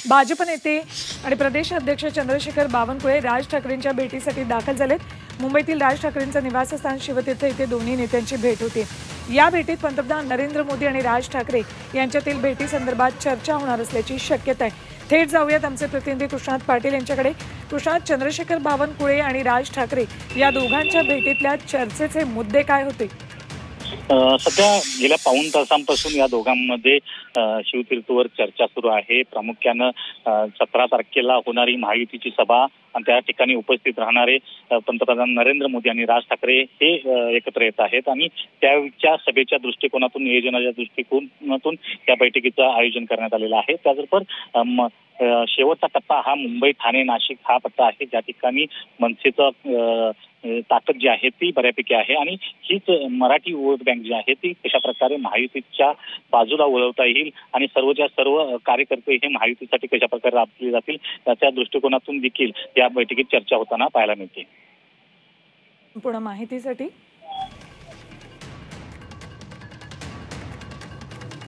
भाजप नेते आणि प्रदेश अध्यक्ष चंद्रशेखर बावनकुळे राज ठाकरेंच्या भेटीसाठी दाखल झालेत। मुंबईतील राज ठाकरेंचं निवासस्थान शिवतीर्थ येथे दोन्ही नेत्यांची भेट होती। या भेटीत पंतप्रधान नरेंद्र मोदी आणि राज ठाकरे यांच्यातील भेटीसंदर्भात चर्चा होणार असल्याची शक्यता आहे। थेट जाऊयात आमचे प्रतिनिधी कृष्णात पाटील यांच्याकडे। कृष्णात, चंद्रशेखर बावनकुळे आणि राज ठाकरे या दोघांच्या भेटीतल्या चर्चेचे मुद्दे काय होते? सध्या गेल्या पाऊण तासांपासून या दोघांमध्ये शिवतीर्थवर चर्चा सुरू आहे। प्रामुख्यानं 17 तारखेला होणारी महायुतीची सभा आणि त्या ठिकाणी उपस्थित राहणारे पंतप्रधान नरेंद्र मोदी आणि राज ठाकरे हे एकत्र येत आहेत आणि त्याच्या सभेच्या दृष्टिकोनातून, नियोजनाच्या दृष्टिकोनातून या बैठकीचं आयोजन करण्यात आलेलं आहे। त्याचबरोबर शेवटचा टप्पा हा मुंबई, ठाणे, नाशिक हा पट्टा आहे, ज्या ठिकाणी मनसेचं ताकद जी आहे ती बऱ्यापैकी आहे आणि हीच मराठी वोट बँक जी आहे ती कशा प्रकारे महायुतीच्या बाजूला वळवता येईल आणि सर्वच्या सर्व कार्यकर्ते हे महायुतीसाठी कशा प्रकारे राबवले जातील त्याच्या दृष्टिकोनातून देखील या बैठकीत चर्चा होताना पाहायला मिळते। पूर्ण माहितीसाठी